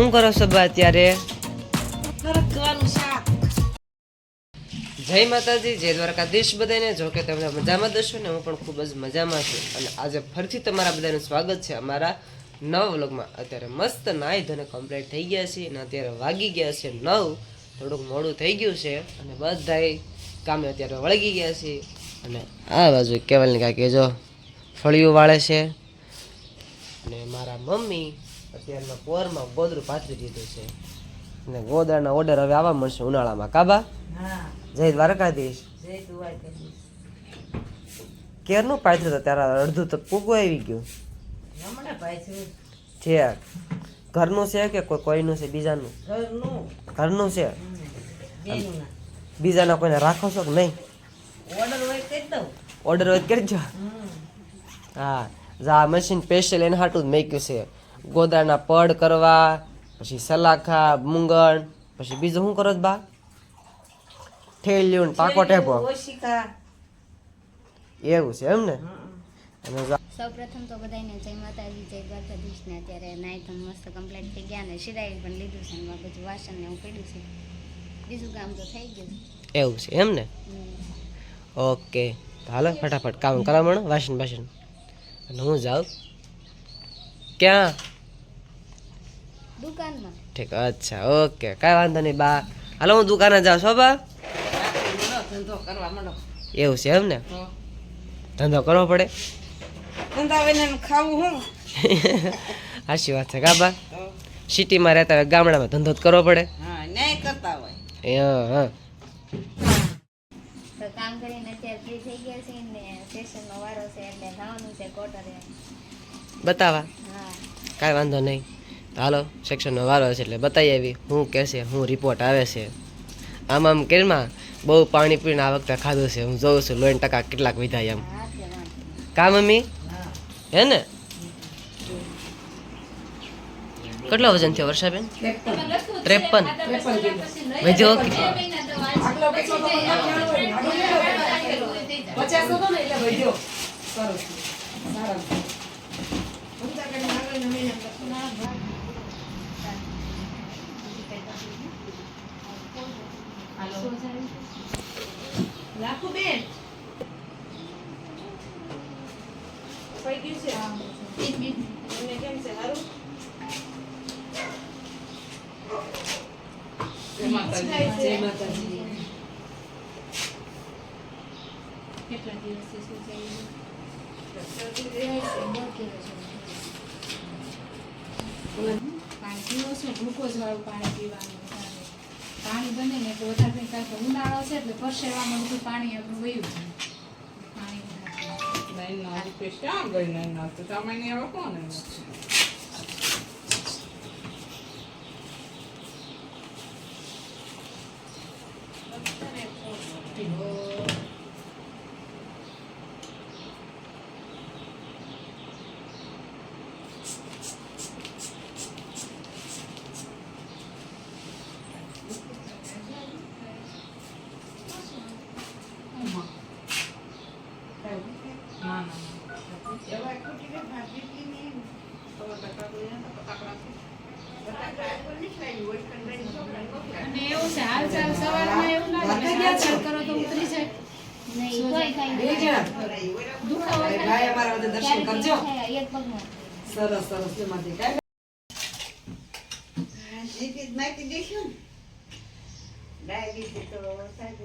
શું કરો છો બા અત્યારે? જય માતાજી, જય દ્વારકાધીશ બધાને. જો કે તમે મજામાં દશો ને, હું પણ ખૂબ જ મજામાં છું. અને આજે ફરીથી તમારા બધાનું સ્વાગત છે અમારા નવા વ્લોગમાં. અત્યારે મસ્ત નાહી ધોઈને કમ્પ્લીટ થઈ ગયા છે અને અત્યારે વાગી ગયા છે 9. થોડુંક મોડું થઈ ગયું છે અને બધાય કામે અત્યારે વળગી ગયા છે. અને આ બાજુ કેવલની કાકી જો ફળિયું વાળે છે અને મારા મમ્મી અત્યારના પોરમાં ગોદરું પાથરી દીધું છે અને ગોદરાના ઓર્ડર હવે આવવા મળશે ઉનાળામાં. કાબા જય દ્વારકાધીશ. ક્યારનું પાથર્યું તો ત્યારે અડધું તો પૂગું આવી ગયું છે. ઘરનું છે કે કોઈનું છે? બીજાનું ઘરનું છે. બીજાના કોઈને રાખો છો કે નહીં? ઓર્ડર હોય કરજો. હા, આ મશીન સ્પેશિયલ એને હાટું જ મેક્યું છે. ગોદરાના પડ કરવા, પછી સલાખા, મૂંગણ, પછી બીજું શું કરો બા? ઠેલ્યું પાકો ટેપો એવું છે એમ ને. સૌપ્રથમ તો બધાને જય માતાજી, જય દ્વારકાધીશ ને. અત્યારે નાઈ તો મસ્ત કમ્પ્લીટ થઈ ગયા ને શિરાઈ પણ લીધું છે ને બધું વાસણ ને એવું પડ્યું છે. બીજું કામ તો થઈ ગયું એવું છે એમ ને. ઓકે, હાલો ફટાફટ કામ કરાવવાનો, વાસણ બાસણ. અને હું જાઉં ક્યાં? દુકાનમાં. ઠીક, અચ્છા, ઓકે, કાંઈ વાંધો નહીં બા. હાલો હું દુકાને જાઉં છો બા. એવું છે એમ ને. ધંધો કરવો પડે. સાચી વાત છે કાબા. સિટીમાં રહેતા હોય, ગામડામાં ધંધો જ કરવો પડે. હા, તો કામ કરીને અત્યારે ફ્રી થઈ ગયા છે ને સેશનનો વારો છે એટલે જવાનું છે કોટરે. બતાવા હા, કાંઈ વાંધો નહીં. હાલો સેક્શનનો વારો છે એટલે બતાવી આવી શું કહેશે, શું રિપોર્ટ આવે છે. આમ કેરમાં બહુ પાણી પીને આ વખતે ખાધું છે. હું જોઉં છું લોહીના ટકા કેટલાક વિધાય એમ. હા તે વાંધો કા મમ્મી? હે ને. કેટલો વજન થયો વર્ષાબેન? 53. વધ્યો કે? કેટલા દિવસથી શું પાણી પીવો છો? ગ્લુકોઝ વાળું પાણી પીવાનું વધારે. પાણી બને ને એટલે વધારે કંઈ કાંઈ ઉનાળો છે એટલે પરસેવામાં બધું પાણી આપણું વયું છે. અને એવું છે હાલ ચાલ સવારમાં એવું લાગે કે હાલ ચાલ કરો તો ઉતરી જાય. નહીં કોઈ કાંઈ નહીં. દુખાવો થાય. દર્શન કરજો એક પગમાં. સરસ સરસ જમાતી કાય માહિતી દેશું ડાયાબિટીસ તો સાહેબ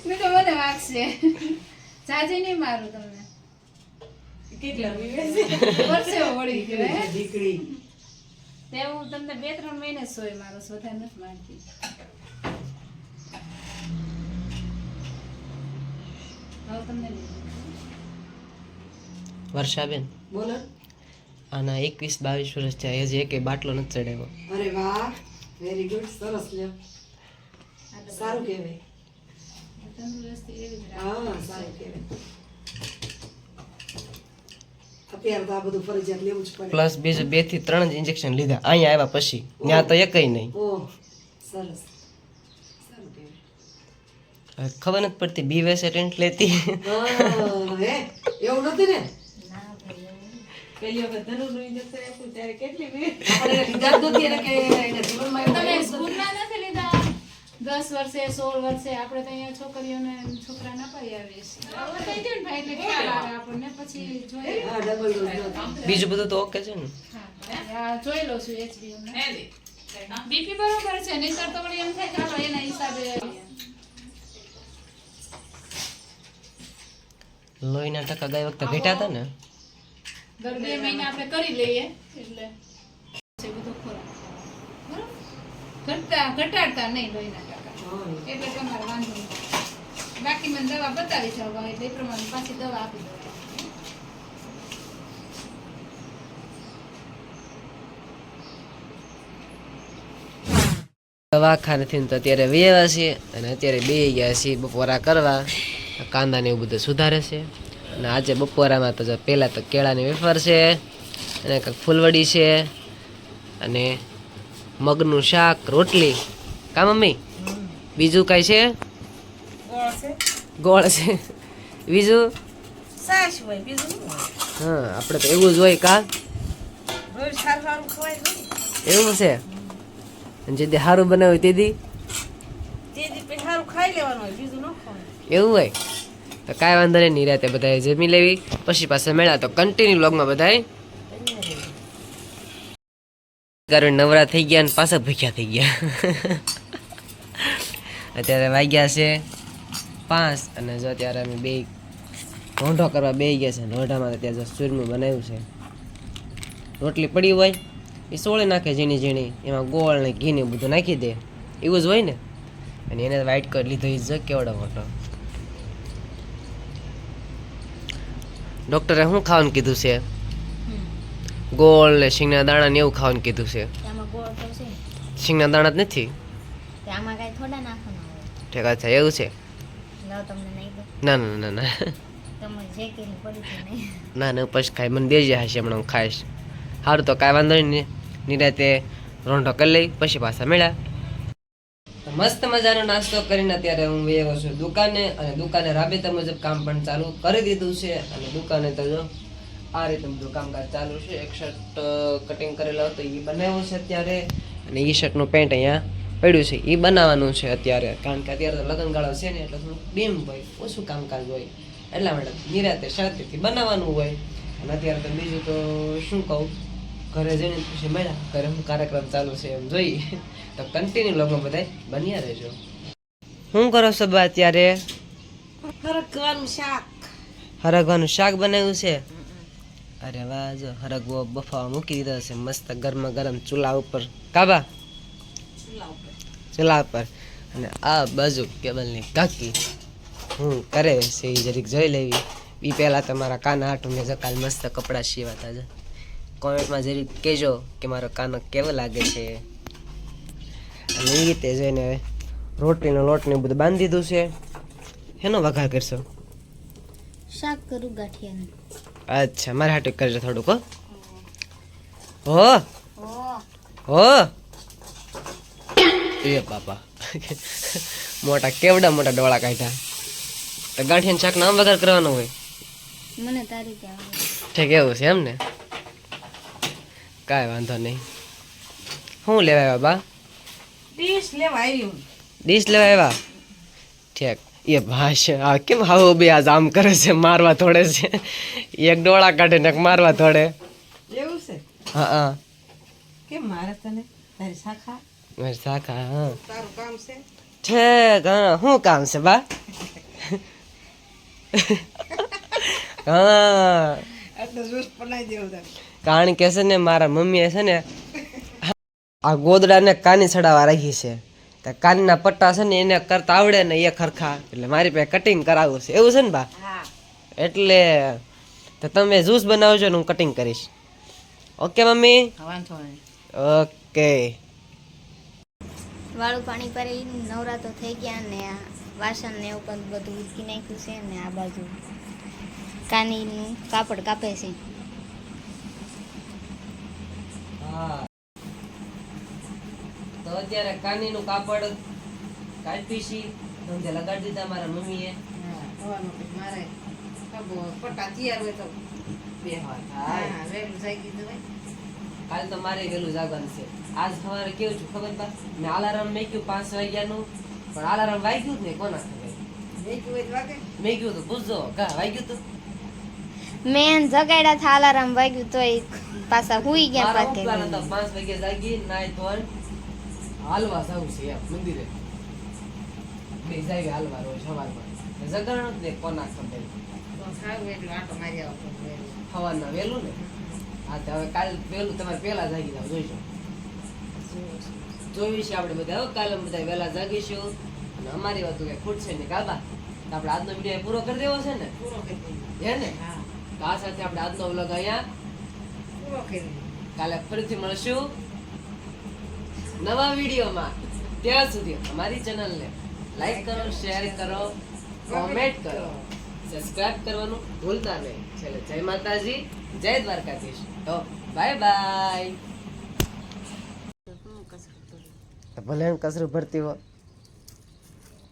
મેં તો મને વાગશે. જાજે નહીં મારું તમને. કેટલા પરસેવો વળી ગયો હે. દીકરી તે હું તમને 2-3 મહિને સોય મારો વધારે નથી માનતી. હવે તમને વર્ષાબેન બોલો. આના 21-22 વર્ષ થયા, હજી એકે બાટલો નથી ચડાવ્યો. અરે વાહ, વેરી ગુડ, સરસ લ્યો. સારું કહેવાય. તંદુરસ્તી એવી જ હા, સારું કહેવાય. અત્યારે તો આ બધું ફરજિયાત લેવું જ પડે. પ્લસ બીજું 2 થી 3 જ ઇન્જેક્શન લીધા અહીંયા આવ્યા પછી. ત્યાં તો એકય નહીં. ઓહ, સરસ, સારું કહેવાય. ખબર નથી પડતી બી વેસેટન્ટ લેતી. હે એવું નથી ને? પેલી વખત ધનુનું injection આપ્યું ત્યારે કેટલી ભીડ. આપણે એને લીધા જ નહોતી એને કે એના જીવનમાં એવું તમે આવ્યું જ નથી. સ્કૂલમાં નથી લીધા 10 વર્ષે 16 વર્ષે આપણે તો અહીંયા છોકરીઓને છોકરા ના પાઈ આવીએ છીએ હવે થઈ ગયું ને ભાઈ એટલે ખ્યાલ આવે આપણને પછી જોઈએ હા, double dose નહોતો. બીજું બધું તો ઓકે છે ને? હા જોઈ લઉં છું HbA ને બીપી બરોબર છે નહીંતર તો વળી એમ થાય કે હાલો એના હિસાબે લોહીના ટકા ગઈ વખતે ઘટ્યા હતા ને? દર 2 મહિને આપણે કરી લઈએ એટલે છે બધો ખોરાક બરોબર ઘટાડતા નહીં લોહીના ટકા હા. એટલે તમારે વાંધો નહીં બાકી મને દવા બતાવી જાવ એટલે એ પ્રમાણે પાછી દવા આપી દો દવાખાનેથી તો અત્યારે વહેવા છીએ અને અત્યારે બે ગયા છીએ બપોરા કરવા. કાંદા ને એવું બધું સુધારે છે. અને આજે બપોરામાં તો જો પહેલાં તો કેળાની વેફર છે અને કંઈક ફૂલવડી છે અને મગનું શાક રોટલી. કા મમ્મી? બીજું કાંઈ છે? ગોળ છે. બીજું? છાશ હોય, બીજું શું હોય? હા, આપણે તો એવું જ હોય. કા રોજ સારું સારું ખવાય જ નહીં. એવું છે? અને જે દી સારું બનાવ્યું તે દી તે દી પછી સારું ખાઈ લેવાનું હોય, બીજું ન ખવાય. એવું હોય તો કાંઈ વાંધો નહીં. નિરાતે બધાએ જમી લેવી પછી પાછા મળ્યા તો કન્ટિન્યુ વ્લોગમાં બધાએ કારણ નવરા થઈ ગયા અને પાછા ભૂખ્યા થઈ ગયા. અત્યારે વાગ્યા છે 5 અને જો અત્યારે અમે બે રોંઢો કરવા બે ગયા છે. રોંઢામાં અત્યારે જો ચૂરમું બનાવ્યું છે. રોટલી પડી હોય એ સોળે નાખે ઝીણી ઝીણી, એમાં ગોળ ને ઘી ને બધું નાખી દે, એવું જ હોય ને. અને એને વ્હાઈટ કરી લીધો એ જ કેવડો મોટો. ડૉક્ટરે શું ખાવાનું કીધું છે? ગોળ ને શીંગના દાણા ને એવું ખાવાનું કીધું છે. આમાં ગોળ તો છે શીંગના દાણા જ નથી? તે આમાં કાંઈ થોડા નાખવાના હોય ઠીક અચ્છા એવું છે. લાવ તમને નહીં દો ના ના ના ના તમે જે કરીને પડી છે નહીં ના ના પછી ખાઈ મને બે જ હશે હમણાં હું ખાઈશ. સારું તો કાંઈ વાંધો નહીં. નિરાતે રોંઢો કરી લઈ પછી પાછા મળ્યા. મસ્ત મજાનો નાસ્તો કરીને અત્યારે હું આવ્યો છું દુકાને. અને દુકાને રાબેતા મુજબ કામ પણ ચાલુ કરી દીધું છે. અને દુકાને તો જો આ રીતે બધું કામકાજ ચાલુ છે. એક શર્ટ કટિંગ કરેલો હતો એ બનાવ્યો છે અત્યારે. અને એ શર્ટનું પેન્ટ અહીંયા પડ્યું છે એ બનાવવાનું છે અત્યારે. કારણ કે અત્યારે તો લગ્નગાળો છે ને એટલે થોડું ડીમ હોય, ઓછું કામકાજ હોય, એટલા માટે નિરાતે શાંતિથી બનાવવાનું હોય. અને અત્યારે તો બીજું તો શું કહું, ઘરે જઈને પછી મળ્યા ઘરે હું કાર્યક્રમ ચાલુ છે એમ જોઈ તો કન્ટિન્યુ લોગમાં બધા બન્યા રહેજો. શું કરો છો બા અત્યારે? હરગવાનું શાક. હરગવાનું શાક બનાવ્યું છે? અરે વાહ, જો હરગવો બફાવા મૂકી દીધો છે મસ્ત ગરમા ગરમ ચૂલા ઉપર. કાબા ચૂલા ઉપર. અને આ બાજુ કેબલની કાકી હું કરે છે એ જરીક જોઈ લેવી. એ પહેલાં તમારા કાના હાટું મેં કાલ મસ્ત કપડાં સીવાતા છે. કોમેન્ટમાં જરીક કહેજો કે મારો કાનો કેવો લાગે છે. અને એ રીતે જોઈને રોટલીનો લોટ ને બધું બાંધી દીધું છે. એનો વઘાર કરશો? શાક કરું ગાંઠિયાનું. અચ્છા, મારે હાટું કરજો થોડુંક. હો હો એ બાપા મોટા કેવડા મોટા ડોળા કાઢ્યા. તો ગાંઠિયાનું શાક નામ વઘાર કરવાનો હોય? મને તારી ત્યાં આવે ઠીક એવું છે એમ ને? કાંઈ વાંધો નહીં. શું લેવા આવ્યા બા? ડીશ લેવા આવ્યું. ડીશ લેવા આવ્યા? ઠીક. એ ભાષ આ કેમ હાવ બે આજ આમ કરે છે, મારવા થોડે છે. એક ડોળા કાઢે ને એક મારવા થોડે. એવું છે? હા હા કેમ મારે તને તારી શાખા મારી શાખા. હા તારું કામ છે? ઠીક. હા શું કામ છે બા? હા એટલે જ્યુસ બનાવી દેવું તારે. કારણ કે છે ને મારા મમ્મીએ છે ને આ ગોદડાને કાની ચડાવવા રાખી છે. તો કાનના પટ્ટા છે ને એને કરતા આવડે ને એ ખરખા, એટલે મારી પાસે કટિંગ કરાવવું છે. એવું છે ને બા? હા. એટલે તો તમે જ્યુસ બનાવજો ને હું કટિંગ કરીશ. Okay mummy? વાંધો નહીં. ઓકે. વાળું પાણી ભરી નવરા તો થઈ ગયા ને આ વાસણ ને એવું પણ બધું ઉટકી નાખ્યું છે. ને આ બાજુ કાનીનું કાપડ કાપે છે. હા તો અત્યારે કાનીનું કાપડ કાપી છી ધંધે લગાડી દીધા મારા મમ્મીએ. હા, હવાનું કંઈક મારે પટ્ટા તૈયાર હોય તો બેહવા થાય. હા વેલું જાગી જવાય. કાલ તો મારે વહેલું જાગવાનું છે. આજ સવારે કેવું છું ખબર બા મેં અલાર્મ મેક્યું 5 વાગ્યાનું, પણ અલાર્મ વાગ્યું જ નહીં. કોના ખબર વેચી હોય તો વાગે. મેક્યું તો પૂછજો કા વાગ્યું તું? મેં જગાડ્યા થા અલાર્મ વાગ્યું તોય પાછા હુઈ ગયા મારા પાકે ઉપલા નતા 5 વાગે જાગી નાઈ ધોઈ હાલવા જાવું છે એમ મંદિરે. બે જાય હાલવા રોજ સવારમાં જગાડો જ ને કોના ખબર તો સારું એટલું આટો મારી આવો તો વેલું. સવારના વહેલું ને. હા તો હવે કાલ વહેલું તમારે પહેલા જાગી જાવ જોઈજો. જોઈશું આપણે બધા હવે કાલે બધા વહેલા જાગીશું. અને અમારી વાત તો કઈ ખૂટશે નહીં કાબા. તો આપણે આજનો વિડીયો પૂરો કરી દેવો છે ને પૂરો કરી દઈએ. હે ને? હા તો આ સાથે આપણે આજનો વ્લોગ અહીંયા પૂરો કરી દઈએ. કાલે ફરીથી મળશું નવા વિડીયોમાં. ત્યાં સુધી અમારી ચેનલને લાઈક કરો, શેર કરો, કોમેન્ટ કરો, સબસ્ક્રાઇબ કરવાનું ભૂલતા નહીં. છેલ્લે જય માતાજી, જય દ્વારકાધીશ. તો બાય બાય. ભલે કસરું ભરતી હોય